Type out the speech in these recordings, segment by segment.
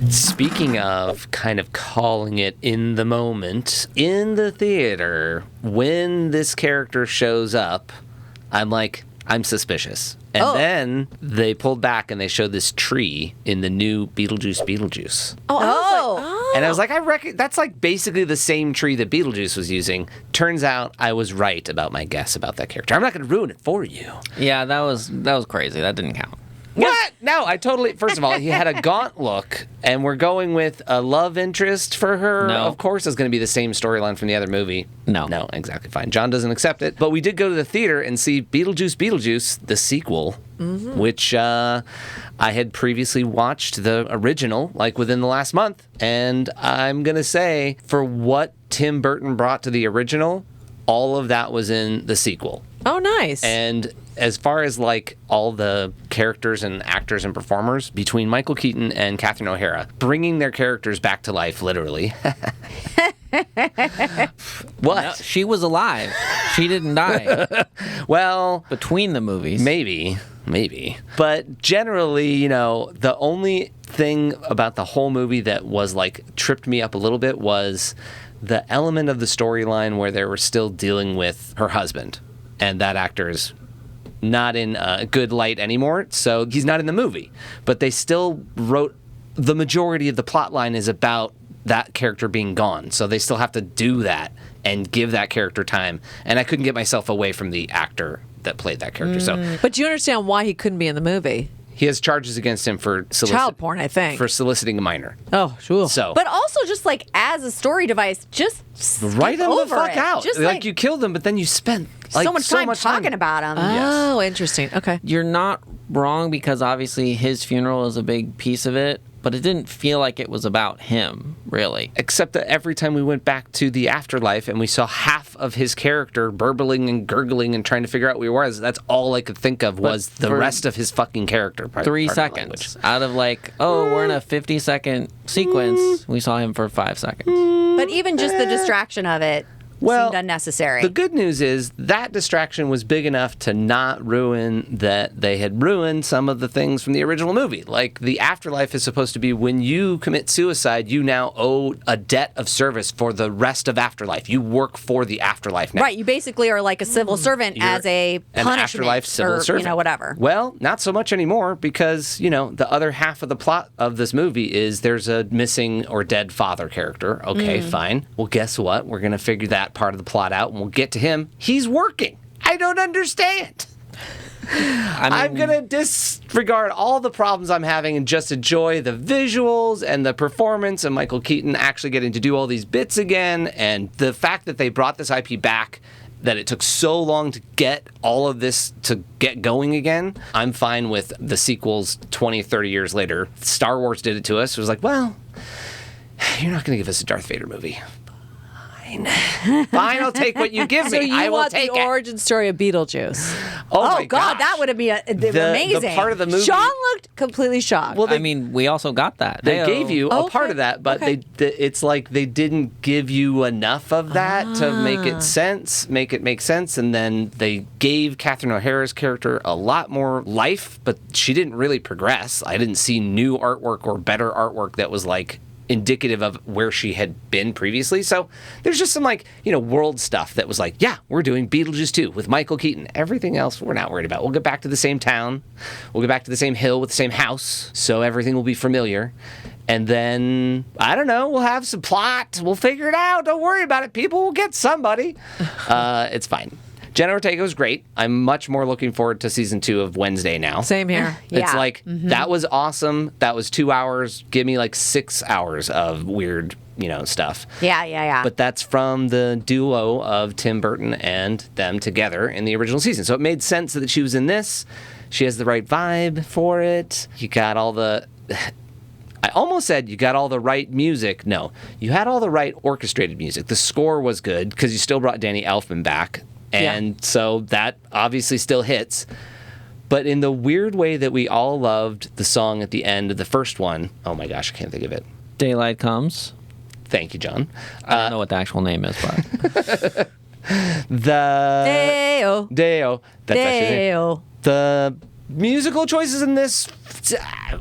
Speaking of kind of calling it in the moment, in the theater, when this character shows up, I'm suspicious. And then they pulled back and they showed this tree in the new Beetlejuice. And I was like, I reckon that's like basically the same tree that Beetlejuice was using. Turns out I was right about my guess about that character. I'm not going to ruin it for you. Yeah, that was crazy. That didn't count. What? No, first of all, he had a gaunt look, and we're going with a love interest for her. No. Of course, it's going to be the same storyline from the other movie. No, exactly, fine. John doesn't accept it. But we did go to the theater and see Beetlejuice, the sequel, which I had previously watched the original, like within the last month. And I'm going to say, for what Tim Burton brought to the original, all of that was in the sequel. Oh, nice. And as far as like all the characters and actors and performers, between Michael Keaton and Catherine O'Hara, bringing their characters back to life, literally. What? No, she was alive. She didn't die. Well, between the movies. Maybe. But generally, the only thing about the whole movie that was like tripped me up a little bit was the element of the storyline where they were still dealing with her husband. And that actor is not in a good light anymore, so he's not in the movie. But they still wrote the majority of the plot line is about that character being gone. So they still have to do that and give that character time. And I couldn't get myself away from the actor that played that character. But you understand why he couldn't be in the movie? He has charges against him for child porn, I think. For soliciting a minor. Oh, sure. So, but also just like as a story device, just write him the fuck out. Just like you killed him, but then you spent so much time talking about him. Oh, interesting. Okay. You're not wrong, because obviously his funeral is a big piece of it, but it didn't feel like it was about him, really. Except that every time we went back to the afterlife and we saw half of his character burbling and gurgling and trying to figure out who he was, that's all I could think of was the rest of his fucking character. 3 seconds. Out of we're in a 50-second sequence, we saw him for 5 seconds. But even just the distraction of it seemed unnecessary. The good news is that distraction was big enough to not ruin that they had ruined some of the things from the original movie. Like, the afterlife is supposed to be when you commit suicide, you now owe a debt of service for the rest of afterlife. You work for the afterlife now. Right, you basically are like a civil servant as a punishment. An afterlife civil servant. Whatever. Well, not so much anymore, because, the other half of the plot of this movie is there's a missing or dead father character. Okay, fine. Well, guess what? We're going to figure that part of the plot out, and we'll get to him. He's working. I don't understand. I'm going to disregard all the problems I'm having and just enjoy the visuals and the performance and Michael Keaton actually getting to do all these bits again, and the fact that they brought this IP back, that it took so long to get all of this to get going again. I'm fine with the sequels 20, 30 years later. Star Wars did it to us. It was like, well, you're not going to give us a Darth Vader movie. Fine, I'll take what you give me. So you I will want take the origin story of Beetlejuice? Oh my God, gosh. that would have been amazing. The part of the movie. Sean looked completely shocked. Well, we also got that. They gave you a part of that, but it's like they didn't give you enough of that to make it make sense, and then they gave Catherine O'Hara's character a lot more life, but she didn't really progress. I didn't see new artwork or better artwork that was like indicative of where she had been previously. So there's just some world stuff that was like, yeah, we're doing Beetlejuice 2 with Michael Keaton. Everything else we're not worried about. We'll get back to the same town. We'll get back to the same hill with the same house. So everything will be familiar. And then, I don't know, we'll have some plot. We'll figure it out. Don't worry about it. People will get somebody. It's fine. Jenna Ortega was great. I'm much more looking forward to season 2 of Wednesday now. Same here. It's that was awesome. That was 2 hours. Give me 6 hours of weird, stuff. Yeah. But that's from the duo of Tim Burton and them together in the original season. So it made sense that she was in this. She has the right vibe for it. You got all the... I almost said you got all the right music. No, you had all the right orchestrated music. The score was good because you still brought Danny Elfman back. And so that obviously still hits. But in the weird way that we all loved the song at the end of the first one, oh my gosh, I can't think of it. Daylight Comes. Thank you, John. I don't know what the actual name is, but... Deo. That's actually the musical choices in this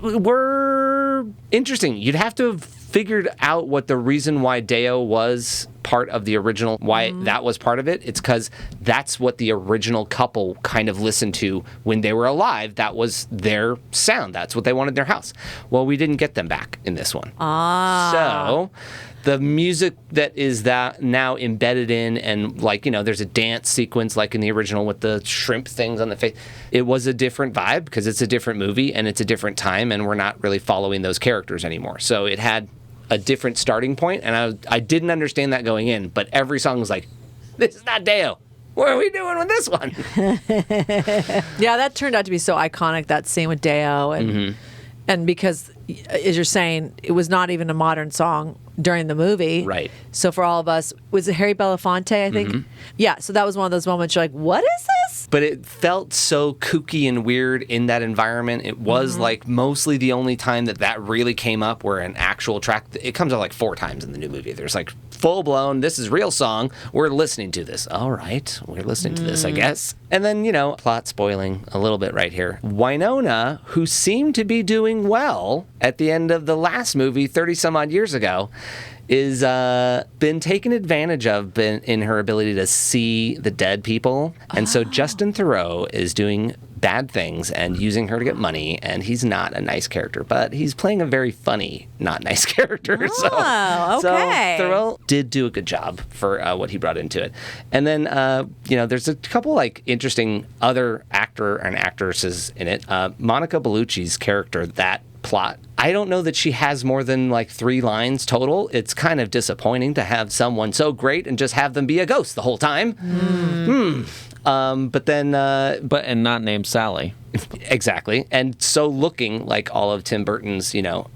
were interesting. You'd have to have figured out what the reason why Deo was part of the original, why that was part of it. It's because that's what the original couple kind of listened to when they were alive. That was their sound. That's what they wanted in their house. Well, we didn't get them back in this one. So the music that is that now embedded in, and like, you know, there's a dance sequence like in the original with the shrimp things on the face. It was a different vibe because it's a different movie and it's a different time, and we're not really following those characters anymore. So it had a different starting point, and I didn't understand that going in, but every song was like, this is not Deo. What are we doing with this one? Yeah, that turned out to be so iconic, that scene with Deo. And because, as you're saying, it was not even a modern song during the movie. Right. So for all of us, was it Harry Belafonte, I think? Yeah, so that was one of those moments you're like, what is this? But it felt so kooky and weird in that environment. It was like mostly the only time that really came up where an actual track, it comes out like 4 times in the new movie. There's like full blown, this is real song. We're listening to this. All right. We're listening to this, I guess. And then, you know, plot spoiling a little bit right here. Winona, who seemed to be doing well at the end of the last movie 30 some odd years ago, is been taken advantage of in her ability to see the dead people. And so Justin Theroux is doing bad things and using her to get money, and he's not a nice character, but he's playing a very funny, not nice character. Okay. So Theroux did do a good job for what he brought into it. And then, you know, there's a couple like interesting other actor and actresses in it. Monica Bellucci's character, that plot, I don't know that she has more than like 3 lines total. It's kind of disappointing to have someone so great and just have them be a ghost the whole time. But then... and not named Sally. Exactly. And so looking like all of Tim Burton's, you know,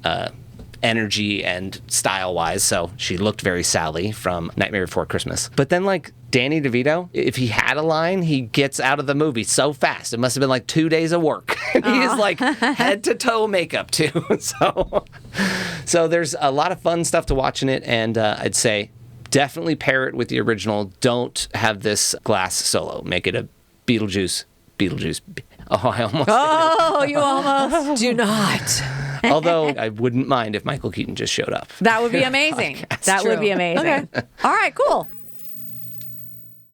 energy and style-wise. So she looked very Sally from Nightmare Before Christmas. But then, like, Danny DeVito, if he had a line, he gets out of the movie so fast. It must have been like 2 days of work. And he is like head to toe makeup too. So there's a lot of fun stuff to watch in it. And I'd say definitely pair it with the original. Don't have this glass solo. Make it a Beetlejuice. Oh, I almost Oh, you almost do not. Although I wouldn't mind if Michael Keaton just showed up. That would be amazing. That would be amazing. Okay. All right, cool.